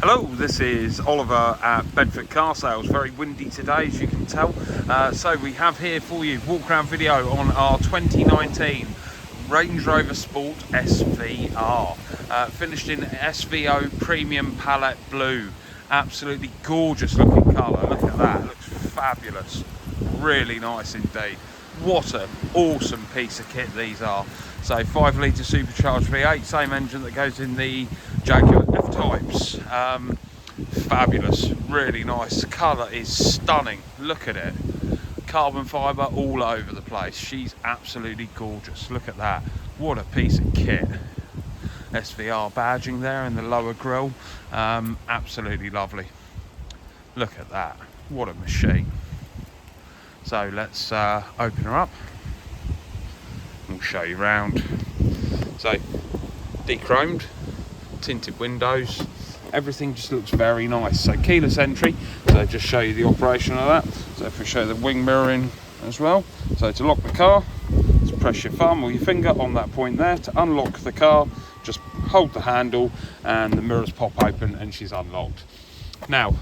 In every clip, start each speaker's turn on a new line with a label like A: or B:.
A: Hello, this is Oliver at Bedford Car Sales. Very windy today, as you can tell. So we have here for you walk around video on our 2019 Range Rover Sport SVR. Finished in SVO Premium Palette Blue. Absolutely gorgeous looking colour. Look at that, it looks fabulous. Really nice indeed. What an awesome piece of kit these are. So 5 litre supercharged V8, same engine that goes in the Jaguar F-Types. Fabulous, really nice. Colour is stunning, look at it. Carbon fibre all over the place. She's absolutely gorgeous, look at that. What a piece of kit. SVR badging there in the lower grille, absolutely lovely. Look at that, what a machine. So let's open her up. We'll show you around. So de-chromed, tinted windows, everything just looks very nice. So keyless entry, so just show you the operation of that. So if we show the wing mirroring as well. So to lock the car, just press your thumb or your finger on that point there. To unlock the car, just hold the handle and the mirrors pop open and she's unlocked. Now,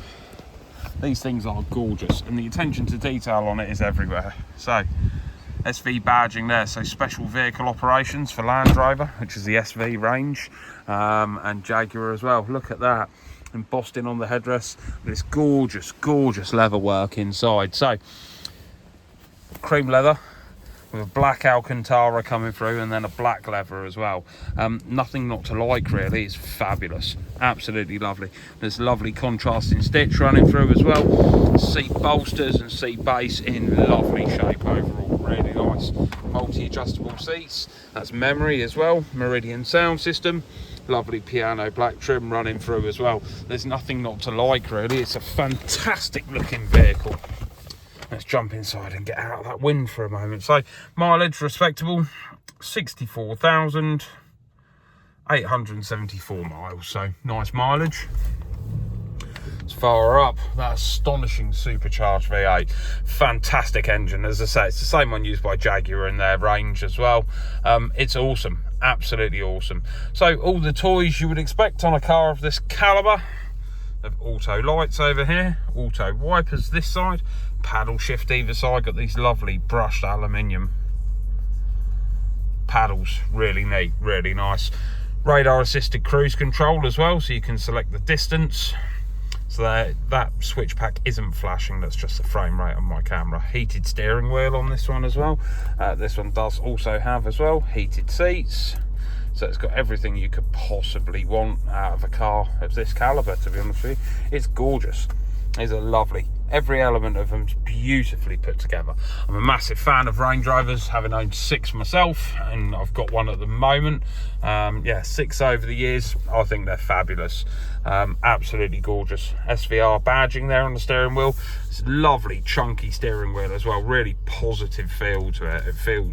A: these things are gorgeous and the attention to detail on it is everywhere. So SV badging there, so special vehicle operations for Land Rover, which is the SV range, and Jaguar as well. Look at that, embossed in on the headrest. This gorgeous, gorgeous leather work inside. So cream leather with a black Alcantara coming through and then a black leather as well. Nothing not to like really, it's fabulous, absolutely lovely. There's lovely contrasting stitch running through as well. Seat bolsters and seat base in lovely shape overall, really nice. Multi-adjustable seats, that's memory as well. Meridian sound system, lovely piano black trim running through as well. There's nothing not to like really, it's a fantastic looking vehicle. Let's jump inside and get out of that wind for a moment. So mileage respectable, 64,874 miles. So nice mileage. As far up, that astonishing supercharged V8. Fantastic engine. As I say, it's the same one used by Jaguar in their range as well. It's awesome, absolutely awesome. So all the toys you would expect on a car of this caliber. Of auto lights over here, auto wipers this side, paddle shift either side, got these lovely brushed aluminium paddles, really neat, really nice. Radar assisted cruise control as well, so you can select the distance. So that switch pack isn't flashing, that's just the frame rate on my camera. Heated steering wheel on this one as well. This one does also have as well heated seats. So it's got everything you could possibly want out of a car of this caliber, to be honest with you. It's gorgeous. It's a lovely. Every element of them's beautifully put together. I'm a massive fan of Range Rovers, having owned 6 myself, and I've got one at the moment. Yeah, 6 over the years. I think they're fabulous. Absolutely gorgeous. SVR badging there on the steering wheel. It's lovely, chunky steering wheel as well. Really positive feel to it.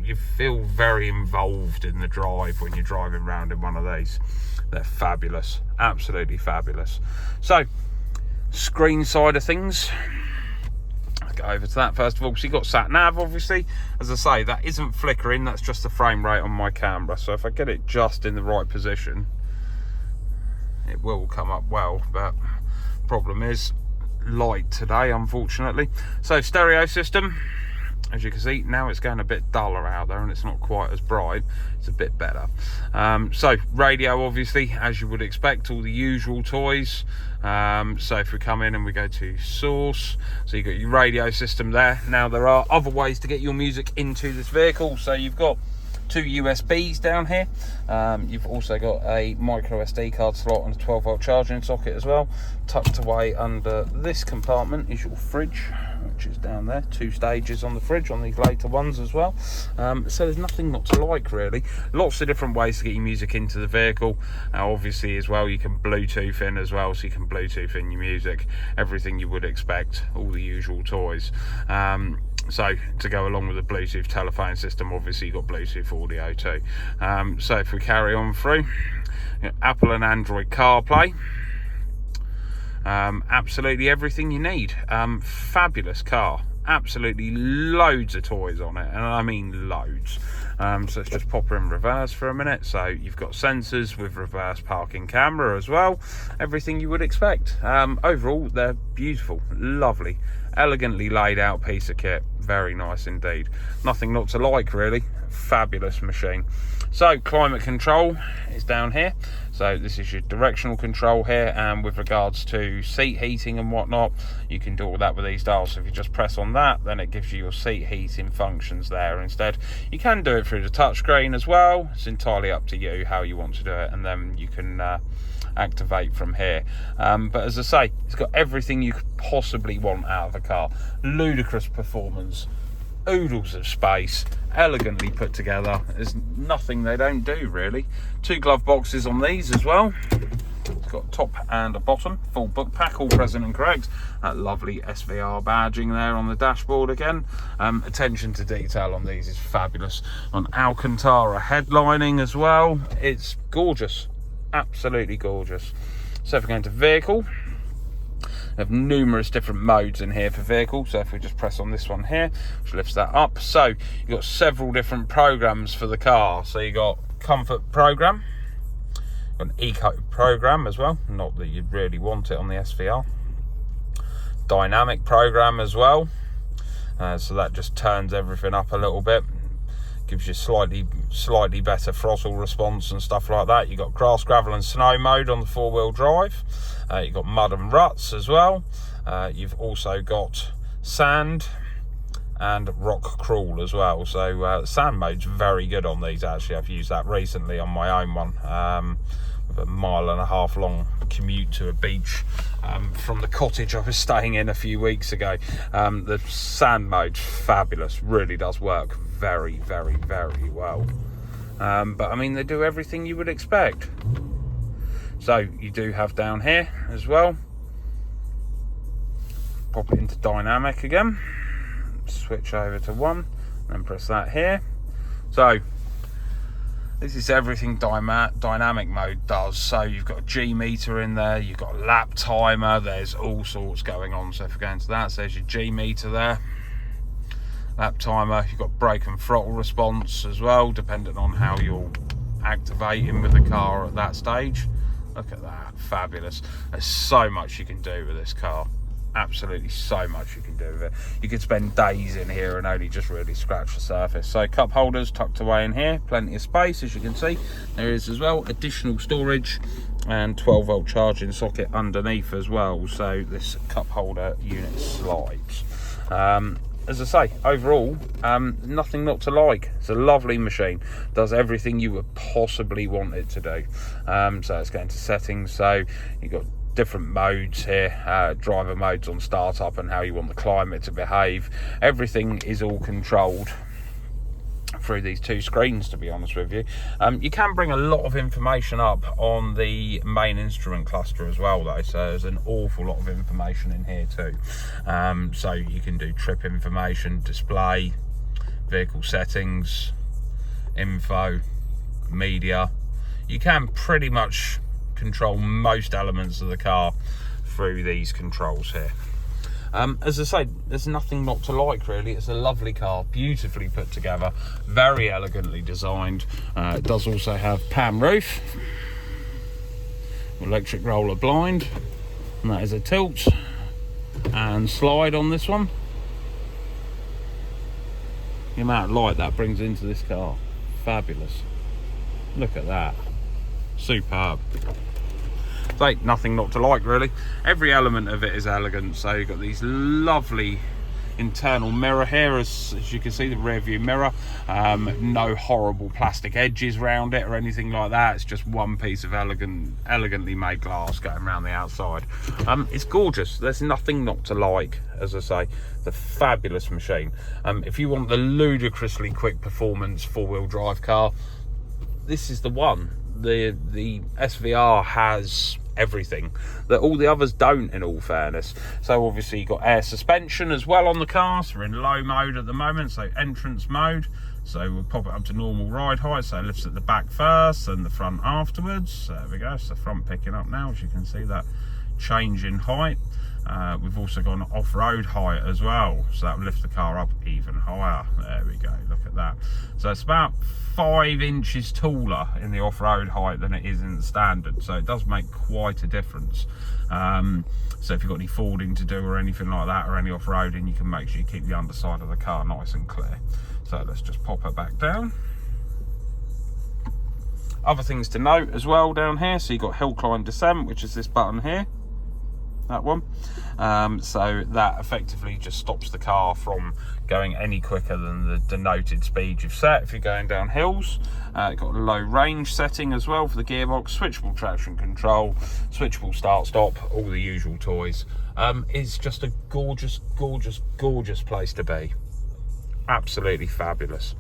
A: You feel very involved in the drive when you're driving around in one of these. They're fabulous. Absolutely fabulous. So, screen side of things, let's go over to that first of all. So you've got sat nav, obviously. As I say, that isn't flickering, that's just the frame rate on my camera. So if I get it just in the right position, it will come up well, but problem is light today, unfortunately. So stereo system, as you can see, now it's going a bit duller out there and it's not quite as bright. It's a bit better. So radio, obviously, as you would expect, all the usual toys. So if we come in and we go to source, so you've got your radio system there. Now there are other ways to get your music into this vehicle. So you've got 2 USBs down here. You've also got a micro SD card slot and a 12-volt charging socket as well. Tucked away under this compartment is your fridge, which is down there. 2 stages on the fridge on these later ones as well. So there's nothing not to like really. Lots of different ways to get your music into the vehicle. Obviously as well, you can Bluetooth in as well, so you can Bluetooth in your music. Everything you would expect, all the usual toys. So to go along with the Bluetooth telephone system, obviously you've got Bluetooth audio too. So if we carry on through, Apple and Android CarPlay, absolutely everything you need. Fabulous car, absolutely loads of toys on it, and I mean loads. So let's just pop her in reverse for a minute. So you've got sensors with reverse parking camera as well, everything you would expect. Overall, they're beautiful, lovely, elegantly laid out piece of kit. Very nice indeed. Nothing not to like, really. Fabulous machine. So climate control is down here. So this is your directional control here, and with regards to seat heating and whatnot, you can do all that with these dials. So if you just press on that, then it gives you your seat heating functions there instead. You can do it through the touchscreen as well. It's entirely up to you how you want to do it, and then you can activate from here. But as I say, it's got everything you could possibly want out of a car. Ludicrous performance, oodles of space, elegantly put together. There's nothing they don't do, really. 2 glove boxes on these as well. It's got a top and a bottom, full book pack, all present and correct. That lovely SVR badging there on the dashboard again. Attention to detail on these is fabulous. On Alcantara headlining as well, it's gorgeous, absolutely gorgeous. So if we're going to vehicle, we have numerous different modes in here for vehicle. So if we just press on this one here, which lifts that up, so you've got several different programs for the car. So you got comfort program, an eco program as well, not that you'd really want it on the SVR. Dynamic program as well, so that just turns everything up a little bit, gives you slightly better throttle response and stuff like that. You've got grass, gravel and snow mode on the 4-wheel drive. You've got mud and ruts as well. You've also got sand and rock crawl as well. So sand mode's very good on these, actually. I've used that recently on my own one, with a 1.5 mile long commute to a beach from the cottage I was staying in a few weeks ago. The sand mode's fabulous, really does work very, very, very well. But I mean, they do everything you would expect. So you do have down here as well, pop it into dynamic again, switch over to 1 and press that here. So this is everything dynamic mode does. So you've got a G meter in there, you've got a lap timer, there's all sorts going on. So if we go into that, so there's your G meter there, lap timer, you've got brake and throttle response as well, depending on how you're activating with the car at that stage. Look at that, fabulous. There's so much you can do with this car. Absolutely so much you can do with it. You could spend days in here and only just really scratch the surface. So cup holders tucked away in here, plenty of space, as you can see. There is as well additional storage and 12-volt charging socket underneath as well. So this cup holder unit slides. As I say, overall, nothing not to like. It's a lovely machine. Does everything you would possibly want it to do. So let's go into settings. So you've got different modes here, driver modes on startup and how you want the climate to behave. Everything is all controlled through these 2 screens, to be honest with you. You can bring a lot of information up on the main instrument cluster as well, though, so there's an awful lot of information in here too. So you can do trip information, display, vehicle settings, info, media. You can pretty much control most elements of the car through these controls here. As I say, there's nothing not to like, really. It's a lovely car, beautifully put together, very elegantly designed. It does also have pan roof, electric roller blind, and that is a tilt and slide on this one. The amount of light that brings into this car, fabulous. Look at that, superb. So nothing not to like, really. Every element of it is elegant. So you've got these lovely internal mirror here, as you can see, the rear view mirror. No horrible plastic edges around it or anything like that. It's just one piece of elegantly made glass going around the outside. It's gorgeous. There's nothing not to like, as I say. The fabulous machine. If you want the ludicrously quick performance 4-wheel drive car, this is the one. The SVR has everything that all the others don't, in all fairness. So obviously you've got air suspension as well on the car. So we're in low mode at the moment, so entrance mode. So we'll pop it up to normal ride height, so it lifts at the back first and the front afterwards. So there we go, it's the front picking up now, as you can see that change in height. We've also got an off-road height as well, so that will lift the car up even higher. There we go, look at that. So it's about 5 inches taller in the off-road height than it is in the standard, so it does make quite a difference. So if you've got any fording to do or anything like that, or any off-roading, you can make sure you keep the underside of the car nice and clear. So let's just pop it back down. Other things to note as well down here, so you've got hill climb descent, which is this button here, that one. So that effectively just stops the car from going any quicker than the denoted speed you've set if you're going down hills. Got a low range setting as well for the gearbox, switchable traction control, switchable start stop, all the usual toys. It's just a gorgeous, gorgeous, gorgeous place to be. Absolutely fabulous.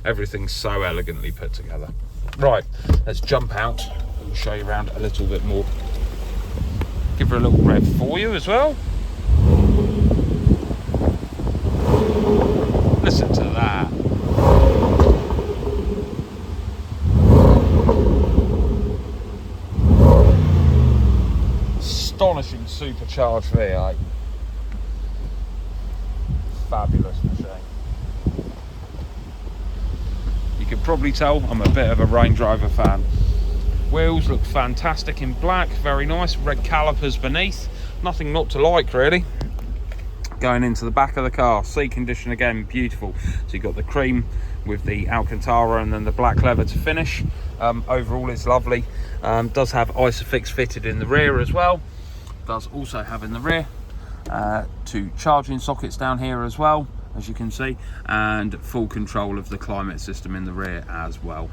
A: Everything's so elegantly put together. Right, let's jump out and show you around a little bit more. Give her a little rev for you as well. Listen to that. Astonishing supercharged V8. Fabulous machine. You can probably tell I'm a bit of a Range Rover fan. Wheels look fantastic in black, very nice. Red calipers beneath, nothing not to like really. Going into the back of the car, seat condition again, beautiful. So you've got the cream with the Alcantara and then the black leather to finish. Overall it's lovely. Does have Isofix fitted in the rear as well. Does also have in the rear 2 charging sockets down here as well, as you can see, and full control of the climate system in the rear as well.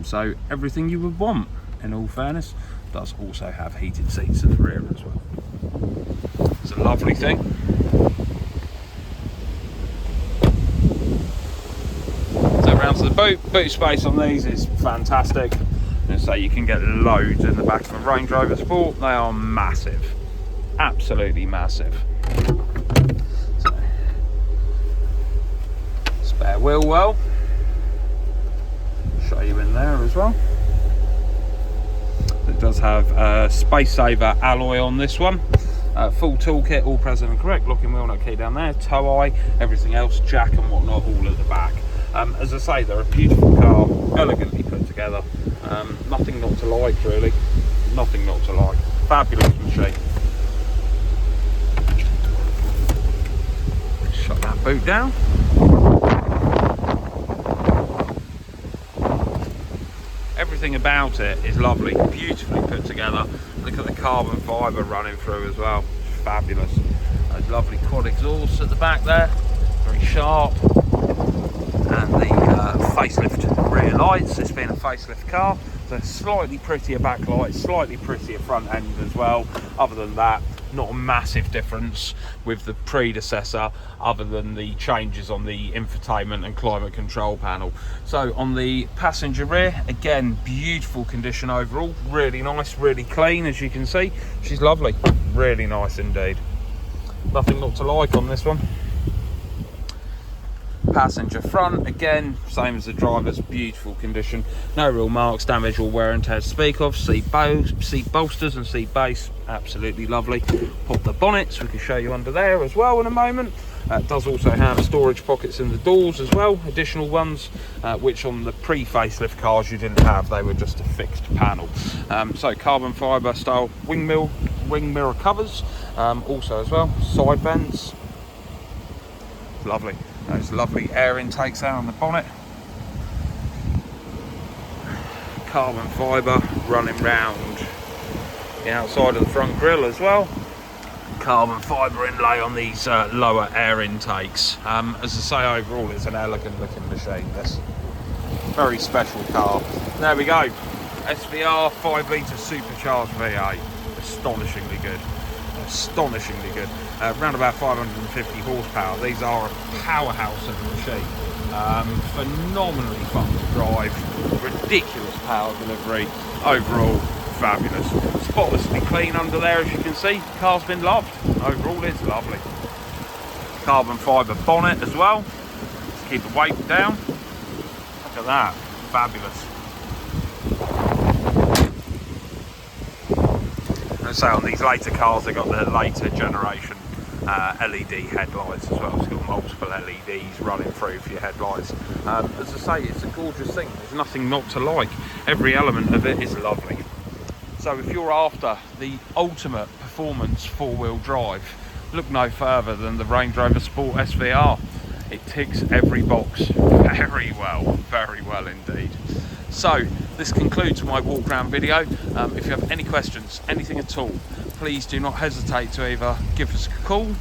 A: So everything you would want, in all fairness. Does also have heated seats in the rear as well. It's a lovely thing. So around to the boot space on these is fantastic. And so you can get loads in the back of a Range Rover Sport. They are massive, absolutely massive. So, spare wheel well. Show you in there as well. It does have a Space Saver alloy on this one. Full toolkit, all present and correct. Locking wheel nut key down there, tow eye, everything else, jack and whatnot, all at the back. As I say, they're a beautiful car, elegantly put together. Nothing not to like really. Nothing not to like. Fabulous machine. Shut that boot down. Everything about it is lovely, beautifully put together. Look at the carbon fibre running through as well, fabulous. Those lovely quad exhausts at the back there, very sharp. And the facelift rear lights, this being a facelift car, so slightly prettier backlight, slightly prettier front end as well. Other than that, not a massive difference with the predecessor, other than the changes on the infotainment and climate control panel. So on the passenger rear, again, beautiful condition overall, really nice, really clean, as you can see. She's lovely, really nice indeed. Nothing not to like on this one. Passenger front, again, same as the driver's, beautiful condition. No real marks, damage or wear and tear to speak of. Seat bolsters and seat base, absolutely lovely. Pop the bonnets, we can show you under there as well in a moment. It does also have storage pockets in the doors as well, additional ones, which on the pre-facelift cars you didn't have, they were just a fixed panel. So carbon fibre style wing mirror covers, also as well, side vents, lovely. Those lovely air intakes there on the bonnet. Carbon fibre running round the outside of the front grille as well. Carbon fibre inlay on these lower air intakes. As I say, overall it's an elegant looking machine, this. Very special car. There we go. SVR 5 litre supercharged V8. Astonishingly good. Astonishingly good. Around about 550 horsepower. These are a powerhouse of a machine. Phenomenally fun to drive. Ridiculous power delivery. Overall, fabulous. Spotlessly clean under there, as you can see. Car's been loved. Overall, it's lovely. Carbon fibre bonnet as well, to keep the weight down. Look at that. Fabulous. Let's say on these later cars, they've got the later generation LED headlights as well. It's got multiple LEDs running through for your headlights. As I say, it's a gorgeous thing. There's nothing not to like. Every element of it is lovely. So if you're after the ultimate performance four-wheel drive, look no further than the Range Rover Sport SVR. It ticks every box very well indeed. So this concludes my walk around video. If you have any questions, anything at all, please do not hesitate to either give us a call,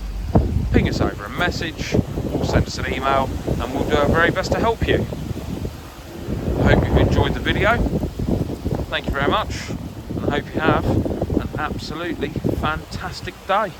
A: ping us over a message, or send us an email, and we'll do our very best to help you. I hope you've enjoyed the video. Thank you very much, and I hope you have an absolutely fantastic day.